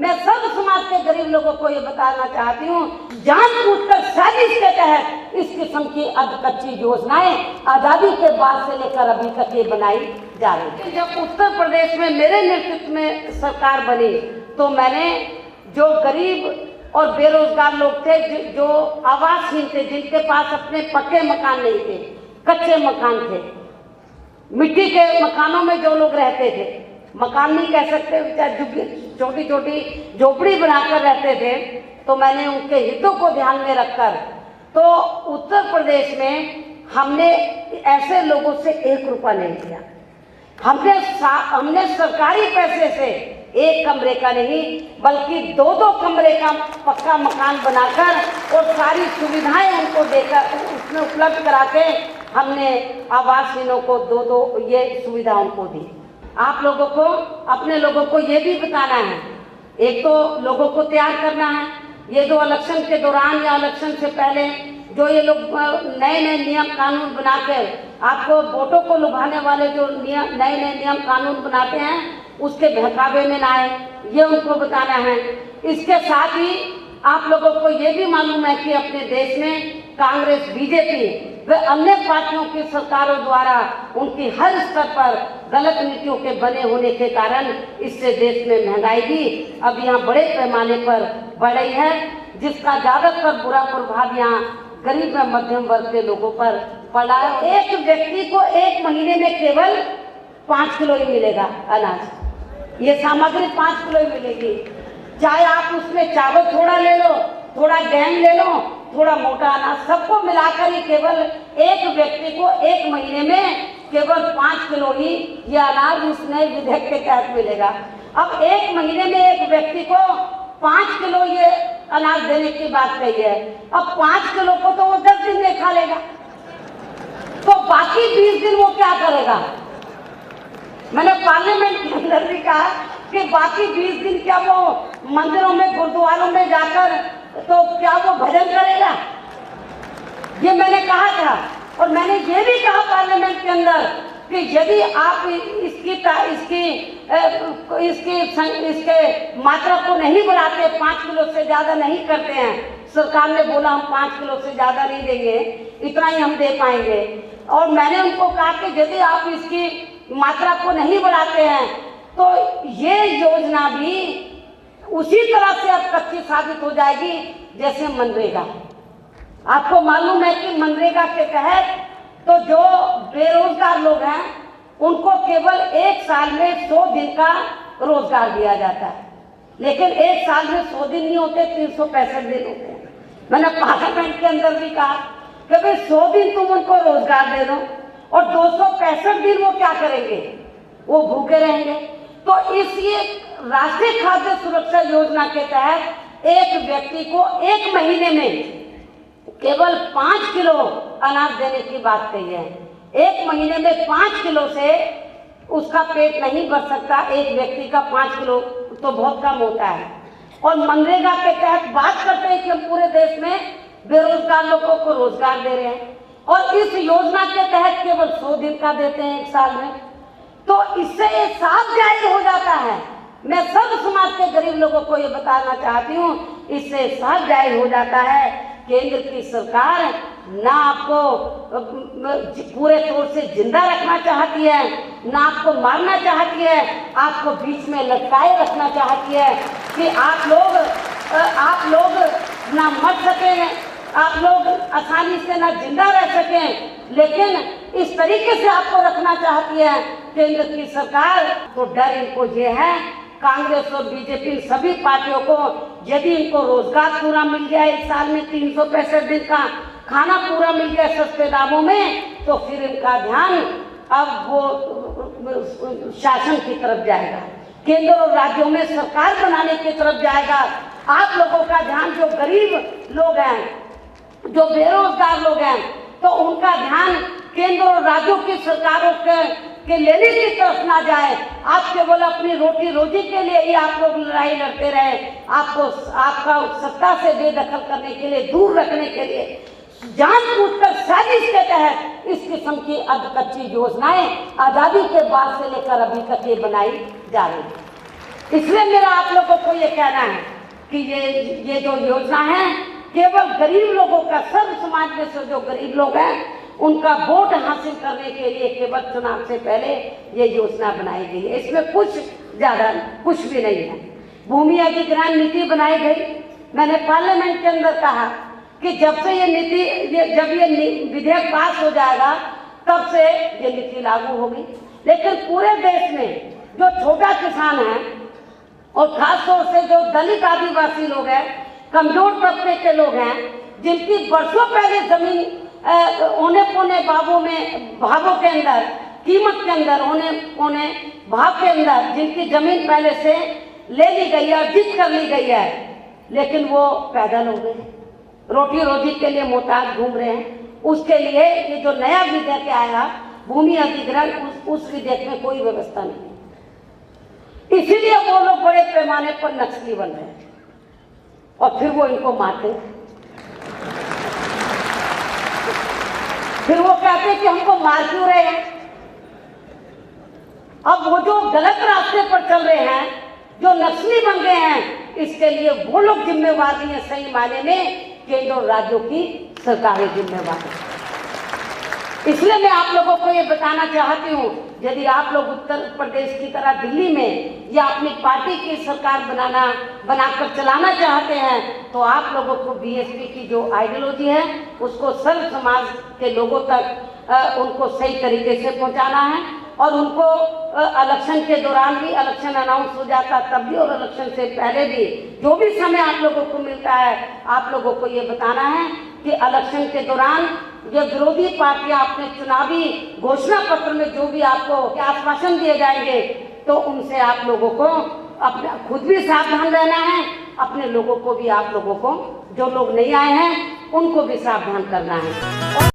मैं सब समाज के गरीब लोगों को ये बताना चाहती हूँ, जानबूझकर साजिश के तहत इस किस्म की अधकच्ची योजनाएं आजादी के बाद से लेकर अभी तक ये बनाई जा रही है। जब उत्तर प्रदेश में मेरे नेतृत्व में सरकार बनी तो मैंने जो गरीब और बेरोजगार लोग थे, जो आवासहीन थे, जिनके पास अपने पक्के मकान नहीं थे, कच्चे मकान थे, मिट्टी के मकानों में जो लोग रहते थे, मकान नहीं कह सकते, छोटी छोटी झोपड़ी बनाकर रहते थे, तो मैंने उनके हितों को ध्यान में रखकर तो उत्तर प्रदेश में हमने ऐसे लोगों से 1 रुपया नहीं लिया। हमने सरकारी पैसे से 1 कमरे का नहीं बल्कि 2-2 कमरे का पक्का मकान बनाकर और सारी सुविधाएं उनको देकर उसमें उपलब्ध करा के हमने आवासहीनों को 2-2 ये सुविधा उनको दी। आप लोगों को, अपने लोगों को ये भी बताना है, एक तो लोगों को तैयार करना है, ये जो इलेक्शन के दौरान या इलेक्शन से पहले जो ये लोग नए नए नियम कानून बनाकर आपको वोटों को लुभाने वाले जो नए नए नियम कानून बनाते हैं उसके बहकावे में ना आए, ये उनको बताना है। इसके साथ ही आप लोगों को ये भी मालूम है कि अपने देश में कांग्रेस, बीजेपी व अन्य पार्टियों की सरकारों द्वारा उनकी हर स्तर पर गलत नीतियों के बने होने के कारण इससे देश में महंगाई भी अब यहाँ बड़े पैमाने पर बढ़ रही है, जिसका ज़्यादातर बुरा प्रभाव यहाँ गरीब व मध्यम वर्ग के लोगों पर पड़ा है। एक व्यक्ति को 1 महीने में केवल 5 किलो ही मिलेगा अनाज, ये सामग्री 5 किलो ही मिलेगी। चाहे आप उसमें चावल थोड़ा ले लो, थोड़ा गेहूं ले लो, थोड़ा मोटा अनाज, सबको मिलाकर ही केवल एक व्यक्ति को 1 महीने में केवल 5 किलो ही ये अनाज इस नए विधेयक के तहत मिलेगा। अब 1 महीने में एक व्यक्ति को 5 किलो ये अनाज देने की बात कही है। अब 5 किलो को तो वो 10 दिन में खा लेगा, तो बाकी 20 दिन वो क्या करेगा? मैंने पार्लियामेंट के अंदर भी कहा कि बाकी 20 दिन क्या वो मंदिरों में, गुरुद्वारों में जाकर तो क्या वो भजन करेगा? ये मैंने कहा था। और मैंने ये भी कहा पार्लियामेंट के अंदर कि यदि आप इसके मात्रा को नहीं बढ़ाते, 5 किलो से ज़्यादा नहीं करते हैं, सरकार ने बोला हम 5 किलो से ज़्यादा नहीं देंगे, इतना ही हम दे पाएंगे। और मैंने उनको कहा कि यदि आप इसकी मात्रा को नहीं बढ़ाते हैं तो ये योजना भी उसी तरह से अब कच्ची साबित हो जाएगी जैसे मनरेगा। आपको मालूम है कि मनरेगा के तहत तो जो बेरोजगार लोग हैं उनको केवल 1 साल में 100 दिन का रोजगार दिया जाता है, लेकिन 1 साल में 100 दिन नहीं होते, 365 दिन होते हैं। मैंने पार्लियामेंट के अंदर भी कहा कि भाई 100 दिन तुम उनको रोजगार दे दो और 265 दिन वो क्या करेंगे? वो भूखे रहेंगे। तो इसी राष्ट्रीय खाद्य सुरक्षा योजना के तहत एक व्यक्ति को 1 महीने में केवल 5 किलो अनाज देने की बात कही है। 1 महीने में 5 किलो से उसका पेट नहीं भर सकता, एक व्यक्ति का 5 किलो तो बहुत कम होता है। और मनरेगा के तहत बात करते हैं कि हम पूरे देश में बेरोजगार लोगों को रोजगार दे रहे हैं, और इस योजना के तहत केवल 100 दिन का देते हैं 1 साल में। तो इससे ये साफ जाहिर हो जाता है, मैं सब समाज के गरीब लोगों को ये बताना चाहती हूँ, इससे साफ जाहिर हो जाता है केंद्र की सरकार ना आपको पूरे तौर से जिंदा रखना चाहती है, ना आपको मारना चाहती है, आपको बीच में लटकाए रखना चाहती है कि आप लोग ना मर सकें, आप लोग आसानी से ना जिंदा रह सकें, लेकिन इस तरीके से आपको रखना चाहती है केंद्र की सरकार। तो डर इनको ये है, कांग्रेस और बीजेपी सभी पार्टियों को, यदि इनको रोजगार पूरा मिल गया 1 साल में, 365 दिन का खाना पूरा मिल गया सस्ते दामों में, तो फिर इनका ध्यान अब वो शासन की तरफ जाएगा, केंद्र और राज्यों में सरकार बनाने की तरफ जाएगा। आप लोगों का ध्यान, जो गरीब लोग हैं, जो बेरोजगार लोग हैं, तो उनका ध्यान केंद्र और राज्यों की सरकारों के लेने की तरफ ना जाए। आप केवल अपनी रोटी रोजी के लिए ही आप लोग लड़ाई लड़ते रहे, आपका सत्ता से बेदखल करने के लिए, दूर रखने के लिए जानबूझकर साजिश के तहत इस किस्म की अधकच्ची योजनाएं आजादी के बाद से लेकर अभी तक ये बनाई जा रही है। इसलिए मेरा आप लोगों को ये कहना है कि ये जो योजना है केवल गरीब लोगों का, सर्व समाज में से जो गरीब लोग हैं उनका वोट हासिल करने के लिए केवल चुनाव से पहले ये योजना बनाई गई है। इसमें कुछ ज़्यादा कुछ भी नहीं है। भूमि अधिग्रहण नीति बनाई गई। मैंने पार्लियामेंट के अंदर कहा कि जब से ये नीति, जब ये विधेयक पास हो जाएगा तब से ये नीति लागू होगी। लेकिन पूरे देश में जो छोटा किसान है और खासतौर से जो दलित आदिवासी लोग हैं, कमजोर तबके के लोग हैं, जिनकी बरसों पहले जमीन औने पौने भावों के अंदर, कीमत के अंदर औने पौने भाव के अंदर जिनकी जमीन पहले से ले ली गई है, अर्जित कर ली गई है, लेकिन वो पैदल हो गए, रोटी रोजी के लिए मोहताज घूम रहे हैं। उसके लिए ये जो नया विधेयक आया भूमि अधिग्रहण, उस विधेयक में कोई व्यवस्था नहीं। इसीलिए वो लोग बड़े पैमाने पर नक्सली बन रहे हैं और फिर वो इनको मारते हैं। फिर वो कहते हैं कि हमको मार क्यों रहे हैं। अब वो जो गलत रास्ते पर चल रहे हैं, जो नक्सली बन गए हैं, इसके लिए वो लोग जिम्मेवार नहीं है। सही मायने में केंद्र और राज्यों की सरकारें जिम्मेवार है। इसलिए मैं आप लोगों को ये बताना चाहती हूँ, यदि आप लोग उत्तर प्रदेश की तरह दिल्ली में या अपनी पार्टी की सरकार बनाकर चलाना चाहते हैं, तो आप लोगों को बीएसपी की जो आइडियोलॉजी है उसको सर्व समाज के लोगों तक उनको सही तरीके से पहुंचाना है। और उनको इलेक्शन के दौरान भी, इलेक्शन अनाउंस हो जाता तब भी और इलेक्शन से पहले भी, जो भी समय आप लोगों को मिलता है, आप लोगों को ये बताना है कि इलेक्शन के दौरान ये विरोधी पार्टियां अपने चुनावी घोषणा पत्र में जो भी आपको आश्वासन दिए जाएंगे, तो उनसे आप लोगों को अपने खुद भी सावधान रहना है, अपने लोगों को भी, आप लोगों को, जो लोग नहीं आए हैं उनको भी सावधान करना है।